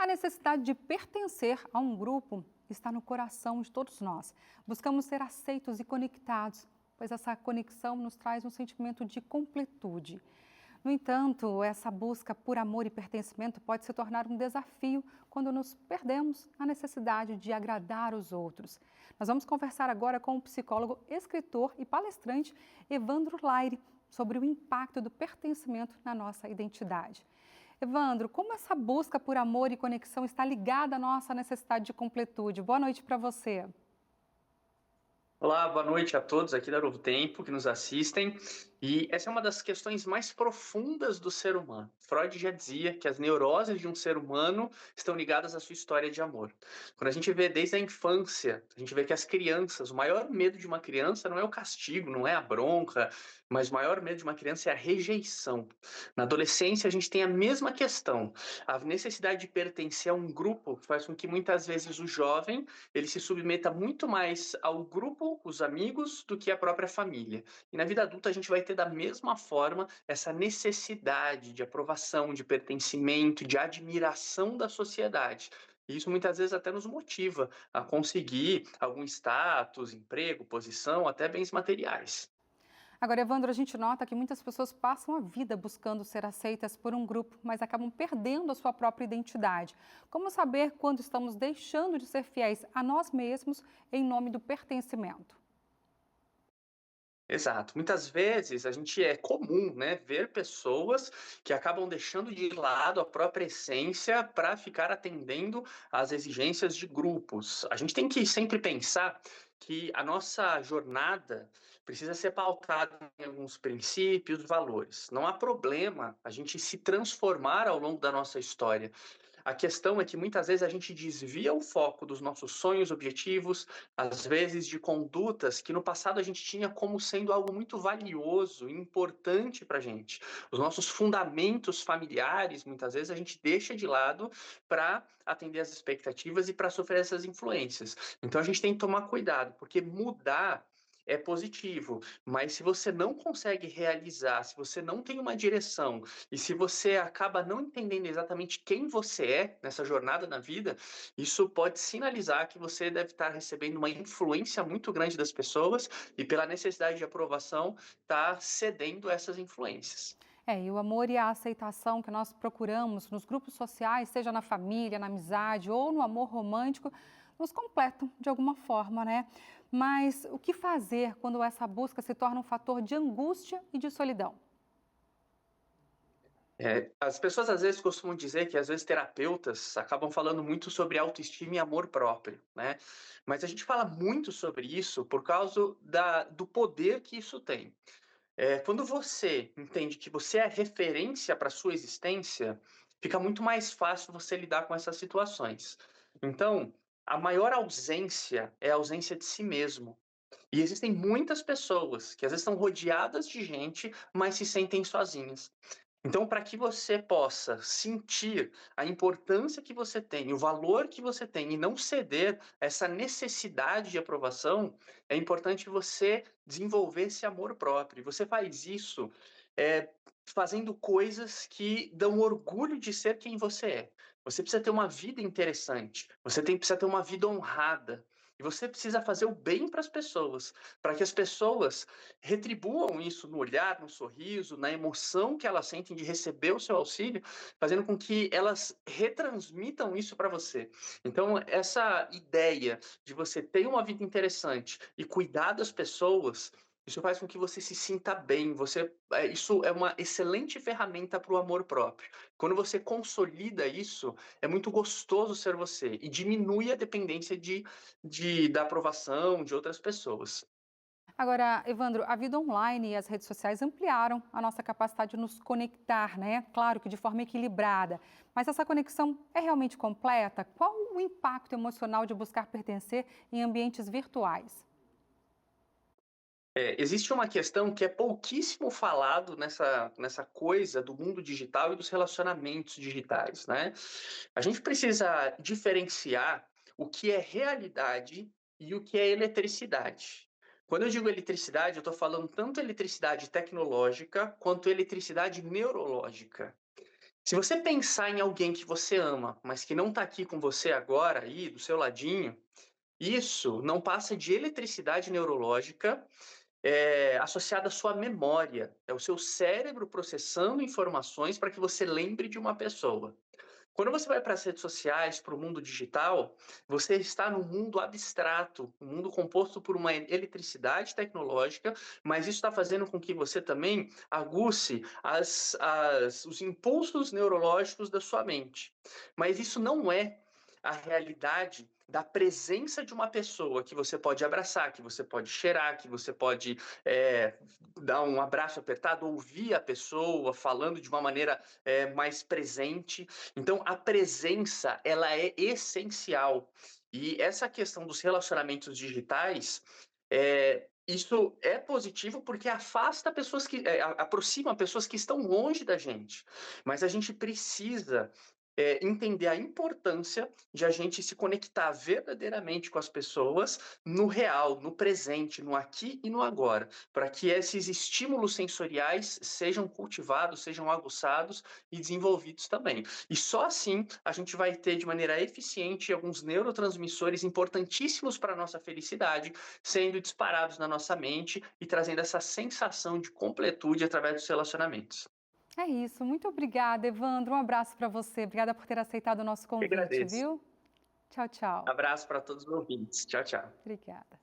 A necessidade de pertencer a um grupo está no coração de todos nós. Buscamos ser aceitos e conectados, pois essa conexão nos traz um sentimento de completude. No entanto, essa busca por amor e pertencimento pode se tornar um desafio quando nos perdemos na necessidade de agradar os outros. Nós vamos conversar agora com o psicólogo, escritor e palestrante Evandro Laire sobre o impacto do pertencimento na nossa identidade. Evandro, como essa busca por amor e conexão está ligada à nossa necessidade de completude? Boa noite para você. Olá, boa noite a todos aqui da Novo Tempo que nos assistem. E essa é uma das questões mais profundas do ser humano. Freud já dizia que as neuroses de um ser humano estão ligadas à sua história de amor. Quando a gente vê desde a infância, a gente vê que as crianças, o maior medo de uma criança não é o castigo, não é a bronca, mas o maior medo de uma criança é a rejeição. Na adolescência, a gente tem a mesma questão. A necessidade de pertencer a um grupo faz com que muitas vezes o jovem ele se submeta muito mais ao grupo, os amigos, do que à própria família. E na vida adulta a gente vai ter da mesma forma essa necessidade de aprovação, de pertencimento, de admiração da sociedade. E isso muitas vezes até nos motiva a conseguir algum status, emprego, posição, até bens materiais. Agora, Evandro, a gente nota que muitas pessoas passam a vida buscando ser aceitas por um grupo, mas acabam perdendo a sua própria identidade. Como saber quando estamos deixando de ser fiéis a nós mesmos em nome do pertencimento? Exato. Muitas vezes a gente é comum, né, ver pessoas que acabam deixando de lado a própria essência para ficar atendendo às exigências de grupos. A gente tem que sempre pensar que a nossa jornada precisa ser pautada em alguns princípios, valores. Não há problema a gente se transformar ao longo da nossa história. A questão é que muitas vezes a gente desvia o foco dos nossos sonhos, objetivos, às vezes de condutas que no passado a gente tinha como sendo algo muito valioso e importante para a gente. Os nossos fundamentos familiares, muitas vezes a gente deixa de lado para atender às expectativas e para sofrer essas influências. Então a gente tem que tomar cuidado, porque mudar é positivo, mas se você não consegue realizar, se você não tem uma direção e se você acaba não entendendo exatamente quem você é nessa jornada na vida, isso pode sinalizar que você deve estar recebendo uma influência muito grande das pessoas e, pela necessidade de aprovação, está cedendo a essas influências. E o amor e a aceitação que nós procuramos nos grupos sociais, seja na família, na amizade ou no amor romântico, nos completam de alguma forma, né? Mas o que fazer quando essa busca se torna um fator de angústia e de solidão? As pessoas às vezes costumam dizer que às vezes terapeutas acabam falando muito sobre autoestima e amor próprio, né? Mas a gente fala muito sobre isso por causa do poder que isso tem. Quando você entende que você é referência para sua existência, fica muito mais fácil você lidar com essas situações. Então, a maior ausência é a ausência de si mesmo. E existem muitas pessoas que às vezes estão rodeadas de gente, mas se sentem sozinhas. Então, para que você possa sentir a importância que você tem, o valor que você tem e não ceder a essa necessidade de aprovação, é importante você desenvolver esse amor próprio. E você faz isso eh, fazendo coisas que dão orgulho de ser quem você é. Você precisa ter uma vida interessante, precisa ter uma vida honrada. E você precisa fazer o bem para as pessoas, para que as pessoas retribuam isso no olhar, no sorriso, na emoção que elas sentem de receber o seu auxílio, fazendo com que elas retransmitam isso para você. Então, essa ideia de você ter uma vida interessante e cuidar das pessoas, isso faz com que você se sinta bem. Isso é uma excelente ferramenta para o amor próprio. Quando você consolida isso, é muito gostoso ser você e diminui a dependência da aprovação de outras pessoas. Agora, Evandro, a vida online e as redes sociais ampliaram a nossa capacidade de nos conectar, né? Claro que de forma equilibrada. Mas essa conexão é realmente completa? Qual o impacto emocional de buscar pertencer em ambientes virtuais? Existe uma questão que é pouquíssimo falado nessa coisa do mundo digital e dos relacionamentos digitais, né. A gente precisa diferenciar o que é realidade e o que é eletricidade. Quando eu digo eletricidade, eu estou falando tanto eletricidade tecnológica quanto eletricidade neurológica. Se você pensar em alguém que você ama, mas que não está aqui com você agora, aí, do seu ladinho, isso não passa de eletricidade neurológica, associada à sua memória. É o seu cérebro processando informações para que você lembre de uma pessoa. Quando você vai para as redes sociais, para o mundo digital, você está num mundo abstrato, um mundo composto por uma eletricidade tecnológica, mas isso está fazendo com que você também aguce os impulsos neurológicos da sua mente. Mas isso não é a realidade da presença de uma pessoa que você pode abraçar, que você pode cheirar, que você pode dar um abraço apertado, ouvir a pessoa falando de uma maneira mais presente. Então, a presença, ela é essencial. E essa questão dos relacionamentos digitais, isso é positivo porque afasta pessoas aproxima pessoas que estão longe da gente. Mas a gente precisa entender a importância de a gente se conectar verdadeiramente com as pessoas no real, no presente, no aqui e no agora, para que esses estímulos sensoriais sejam cultivados, sejam aguçados e desenvolvidos também. E só assim a gente vai ter de maneira eficiente alguns neurotransmissores importantíssimos para a nossa felicidade sendo disparados na nossa mente e trazendo essa sensação de completude através dos relacionamentos. É isso. Muito obrigada, Evandro. Um abraço para você. Obrigada por ter aceitado o nosso Eu convite, agradeço. viu? Tchau, tchau. Abraço para todos os ouvintes. Tchau, tchau. Obrigada.